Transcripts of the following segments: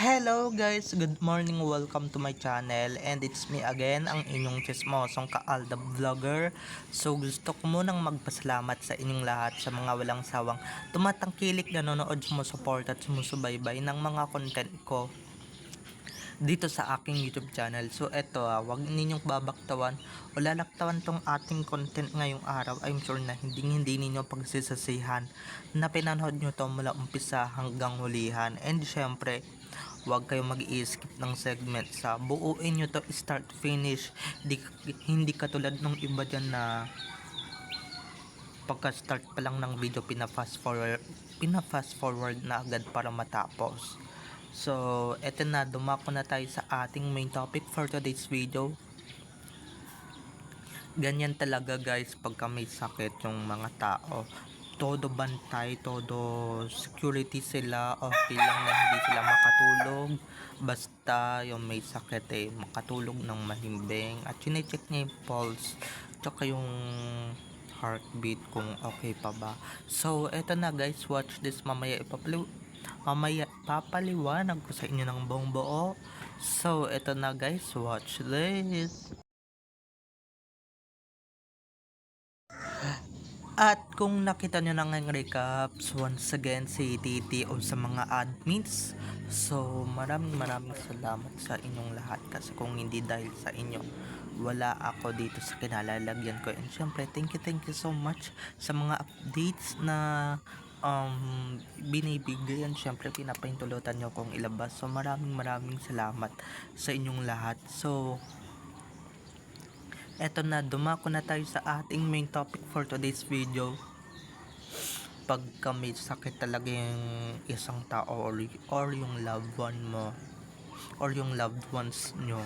Hello guys, good morning, welcome to my channel and it's me again, ang inyong chismosong Kaalda Vlogger. So gusto ko munang magpasalamat sa inyong lahat sa mga walang sawang tumatangkilik, nanonood, sumusuporta at sumusubaybay ng mga content ko dito sa aking YouTube channel. So eto, wag ninyong babaktawan o lalaktawan tong ating content ngayong araw. I'm sure na hindi ninyo pagsisasihan na pinanood nyo to mula umpisa hanggang hulihan. And syempre, wag kayong mag-i-skip ng segment, sa buuin nyo to start to finish. Hindi katulad ng iba dyan na pagka start pa lang ng video pina-fast forward na agad para matapos. So, eto na, dumako na tayo sa ating main topic for today's video. Ganyan talaga guys pagka may sakit yung mga tao. Todo bantay, todo security sila, okay lang na hindi sila makatulog. Basta yung may sakit makatulog ng mahimbing. At chinecheck niya yung pulse, tsaka yung heartbeat kung okay pa ba. So, eto na guys, watch this. Mamaya papaliwanag ko sa inyo ng buong buo. So, eto na guys, watch this. At kung nakita nyo na ngayong recaps, once again si Titi o sa mga admins. So, maraming salamat sa inyong lahat kasi kung hindi dahil sa inyo, wala ako dito sa kinalalagyan ko. And syempre, thank you so much sa mga updates na binibigay. And syempre, pinapahintulutan nyo kong ilabas. So, maraming salamat sa inyong lahat. So, eto na, dumako na tayo sa ating main topic for today's video. Pagka may sakit talaga yung isang tao or yung loved one mo or yung loved ones nyo,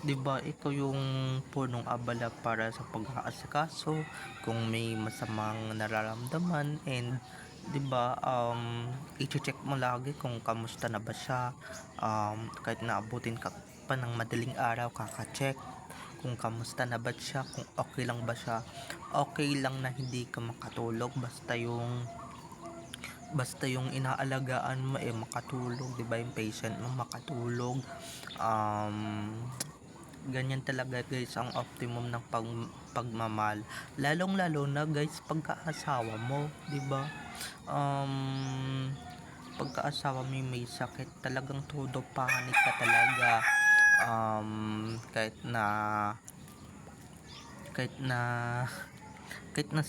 diba ikaw yung punong abala para sa pag-aasikaso kung may masamang nararamdaman. And diba, i-check mo lagi kung kamusta na ba siya. Kahit naabutin ka pa ng madaling araw, kaka-check kung kamusta na ba siya, kung okay lang ba siya. Okay lang na hindi ka makatulog, basta yung inaalagaan mo makatulog, diba, yung patient mo makatulog. Ganyan talaga guys ang optimum ng pagmamahal, lalong lalo na guys pagkaasawa mo, diba. Pagkaasawa mo may sakit, talagang todo panic ka talaga. Kahit na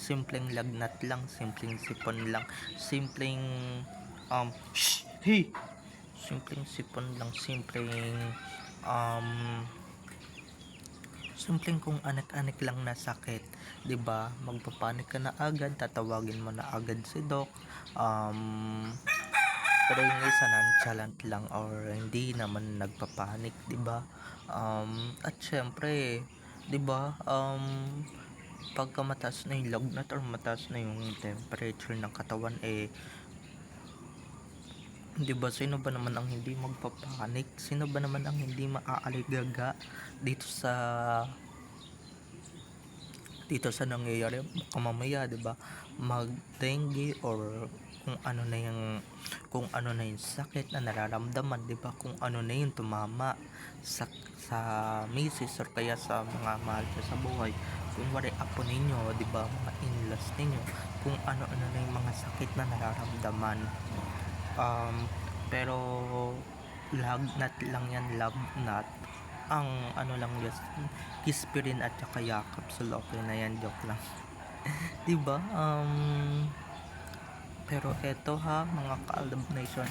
simpleng lagnat lang, simpleng sipon lang, simpleng sipon lang, simpleng kung anak-anak lang na sakit, 'di ba? Magpapanik ka na agad, tatawagin mo na agad si doc. Pero yung isa nonchalant lang or hindi naman nagpapanik, 'di ba? At syempre, 'di ba? Pagka mataas na yung lagnat or mataas na yung temperature ng katawan, 'di ba, sino ba naman ang hindi magpapanik? Sino ba naman ang hindi maaaligaga dito sa nangyayari? Baka mamaya, 'di ba, mag-dengue or kung ano na yung sakit na nararamdaman, 'di ba? Kung ano na yung tumama sa misis or kaya sa mga mahal nyo sa buhay. Kunwari apo ninyo, 'di ba, mga in-laws ninyo, kung ano na yung mga sakit na nararamdaman. Pero lagnat lang yan, lagnat. Ang ano lang yun, kispirin at saka yakap, so okay na yan, joke lang. Diba? Pero eto mga Kaalab Nation,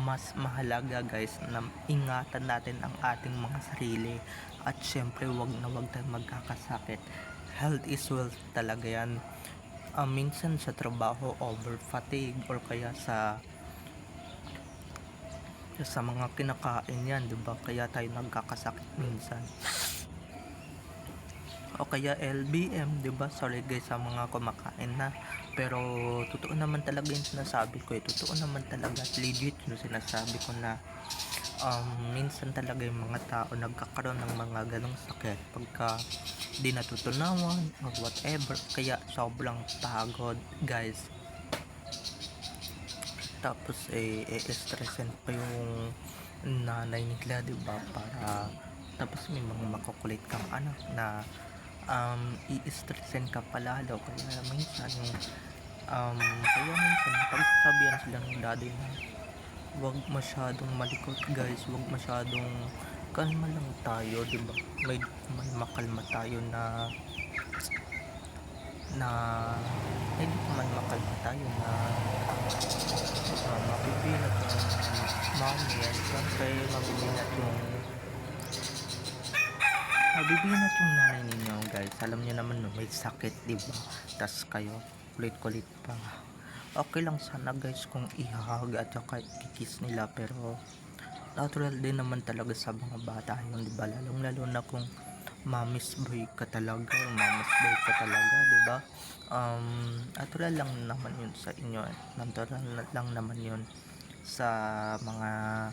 mas mahalaga guys na ingatan natin ang ating mga sarili. At syempre, wag tayong magkakasakit. Health is wealth talaga yan. Minsan sa trabaho, over fatigue or kaya sa mga kinakain yan, diba? Kaya tayo nagkakasakit minsan. O kaya LBM, diba? Sorry guys sa mga kumakain na. Pero totoo naman talaga yung sinasabi ko. Totoo naman talaga at legit yung sinasabi ko na minsan talaga yung mga tao nagkakaroon ng mga ganong sakit pagka di natutunawan or whatever. Kaya sobrang pagod guys. tapos i-stressin pa yung nanay nila, 'di ba? Para tapos may mga makukulit kang anak na i-stressin ka pa lalo, kaya minsan pagsasabihan sila ng daddy na wag masyadong malikot guys, wag masyadong kalma lang tayo, 'di ba? May makalma tayo na may makalma tayo na mapipinat yung mommy, and syempre mabibinat yung nanay ninyo guys. Alam niyo naman no, may sakit, 'di ba? Tas kayo kulit-kulit pa. Okay lang sana guys kung ihahag at saka ikikis nila, pero natural din naman talaga sa mga bata yun, 'di ba? Lalong lalo na kung mama's boy ka talaga, di ba? Natural lang naman yun sa inyo, natural lang naman yun sa mga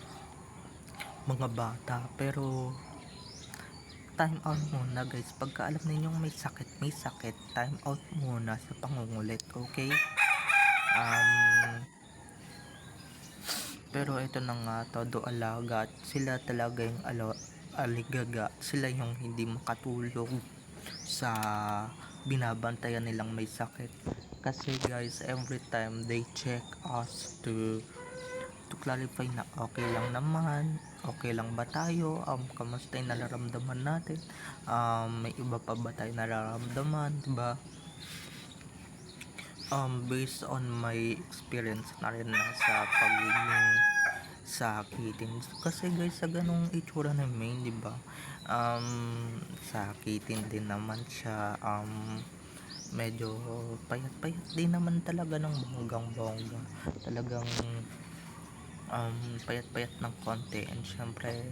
bata, pero time out muna guys. Pagka alam ninyong may sakit, time out muna sa pangungulit, okay? Pero ito na nga, todo alaga at sila talaga yung aligaga, sila yung hindi makatulog sa binabantayan nilang may sakit. Kasi guys, every time they check us to clarify na okay lang naman, okay lang ba tayo, kamusta yung nararamdaman natin, may iba pa ba tayo nararamdaman, diba? Based on my experience na rin na sa pagiging sakitin, kasi guys sa ganong itsura ng main, diba? Sakitin din naman siya, medyo payat-payat din naman talaga ng bonggang-bongga, talagang payat-payat ng konti, and syempre,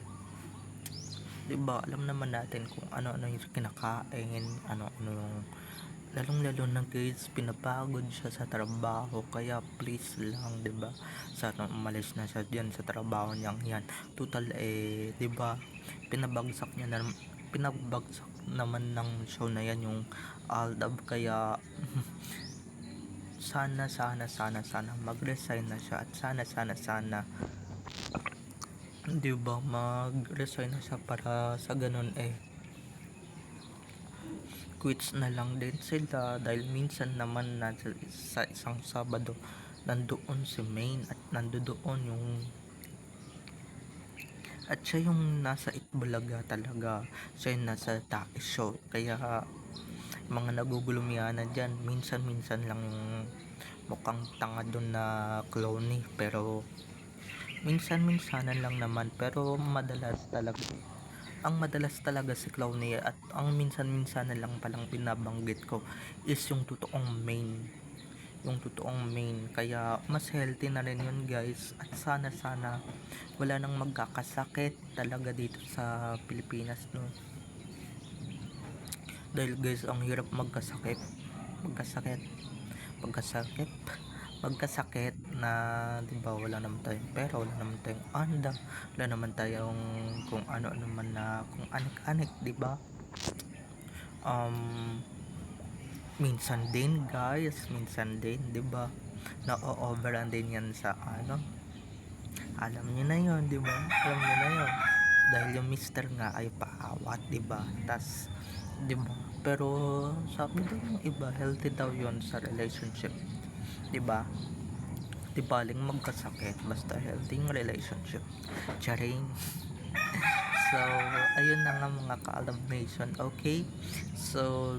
diba, alam naman natin kung ano-ano yung kinakain, ano-ano yung lalong-lalo na guys, pinapagod siya sa trabaho, kaya please lang, 'di ba? Sana umalis na siya diyan sa trabaho niyang 'yan. Total 'di ba? Pinabagsak naman ng show na 'yan yung Aldab, kaya sana mag-resign na siya, at sana 'di ba, mag-resign na siya para sa ganun quits na lang din sila, dahil minsan naman sa isang Sabado nandoon si Main at nandoon yung at siya yung nasa Itbulaga talaga, siya yung nasa Tae Show, kaya mga nagugulumiana dyan minsan lang yung mukhang tanga doon na clowny, pero minsan lang naman, pero madalas talaga si Clowny, at ang minsan na lang palang binabanggit ko is yung totoong main, kaya mas healthy na rin yun guys, at sana wala nang magkakasakit talaga dito sa Pilipinas, no? Dahil guys, ang hirap magkasakit na, di ba, wala naman tayong pera, wala naman tayong anda, wala naman tayong kung ano naman na kung anik-anik, di ba? Minsan din guys, di ba, na-overrun din yan sa alam niyo na yon, di ba? Dahil yung mister nga ay paawat, di ba? Tas, di ba? Pero sabi daw ng iba, healthy daw yon sa relationship, di ba? Di baling magkasakit basta healthy yung relationship. Charing. So, ayun na nga mga ka-Alab Nation, okay? So,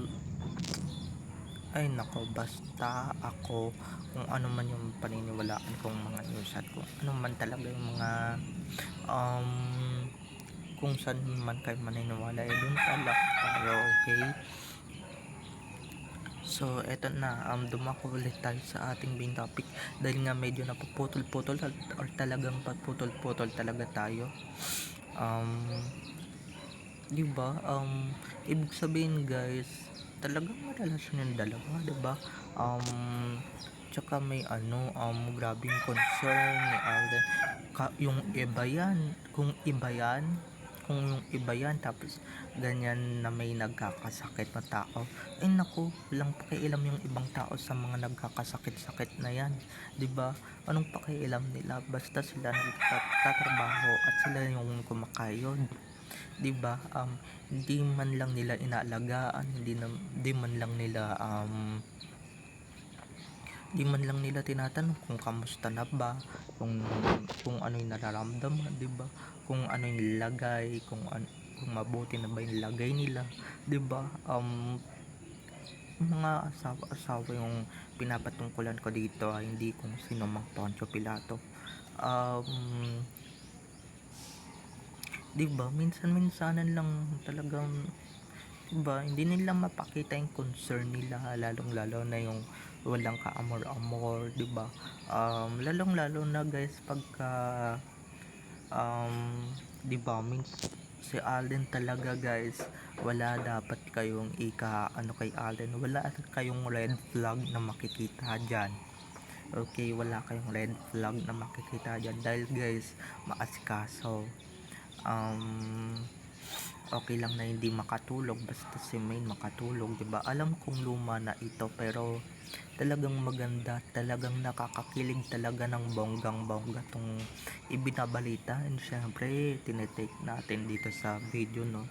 ay nako, basta ako, kung ano man yung paniniwalaan kong mga news at kung ano man talaga yung mga kung saan man kayo maniniwala, dun talaga tayo, okay? So, eto na, dumako ulit tayo sa ating main topic, dahil nga medyo napuputol-putol or talagang paputol-putol talaga tayo. Di ba? Ibig sabihin guys, talagang relasyon yung dalawa, di ba? Tsaka may grabing concern ni Alden. Yung iba yan, kung iba yan, kung yung iba yan tapos ganyan na may nagkakasakit na tao, ay naku, walang pakialam yung ibang tao sa mga nagkakasakit-sakit na yan, 'di ba? Anong pakialam nila, basta sila nagtatrabaho at sila yung kumakayod, 'di ba? Hindi man lang nila inaalagaan, hindi man lang nila di man lang nila tinatanong kung kamusta na ba, kung ano yung nararamdaman, 'di ba? Kung ano yung lagay, kung mabuti na ba yung lagay nila, 'di ba? Mga asawa-asawa yung pinapatungkulan ko dito, hindi kung sino mang Poncio Pilato. Um, 'Di ba? Minsan-minsanan lang talagang, 'di ba? Hindi nila mapakita yung concern nila, lalong-lalo na yung walang kaamor-amor, 'di ba? Lalong-lalo na guys pagka 'di ba, si Alden talaga guys, wala dapat kayong ano kay Alden, wala kayong red flag na makikita diyan. Okay, wala kayong red flag na makikita diyan dahil guys, maasikaso. um okay lang na hindi makatulog basta si Main makatulog, 'di ba? Alam kong luma na ito pero talagang maganda, talagang nakakakilig talaga ng bonggang-bongga tong ibinabalita, and syempre tinetake natin dito sa video, no?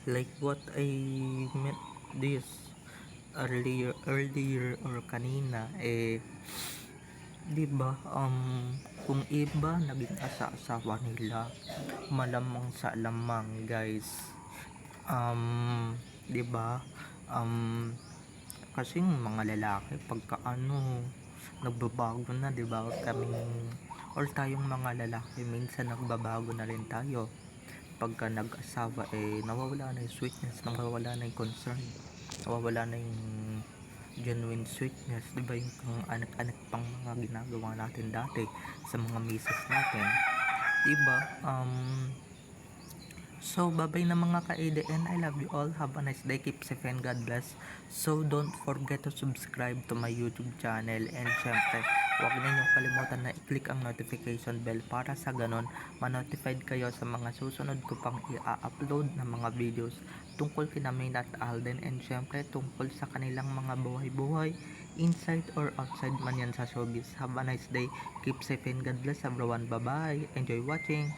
Like what I meant this earlier or kanina, 'di ba, kung iba naging asawa nila, malamang sa lamang guys, 'di ba, kasi mga lalaki pagka nagbabago na, 'di ba? Kaming or tayong mga lalaki minsan nagbabago na rin tayo pagka nag-asawa, nawawala na yung sweetness, nawawala na yung concern, nawawala na yung genuine sweetness, 'di ba? Yung pang anak-anak pang mga ginagawa natin dati sa mga misis natin, 'di ba? So, bye-bye na mga ka-ADN. I love you all. Have a nice day. Keep safe and God bless. So, don't forget to subscribe to my YouTube channel. And syempre, huwag ninyong kalimutan na i-click ang notification bell para sa ganon, ma-notified kayo sa mga susunod ko pang i-upload na mga videos tungkol kina Main at Alden. And syempre, tungkol sa kanilang mga buhay-buhay, inside or outside man yan sa showbiz. Have a nice day. Keep safe and God bless everyone. Bye-bye. Enjoy watching.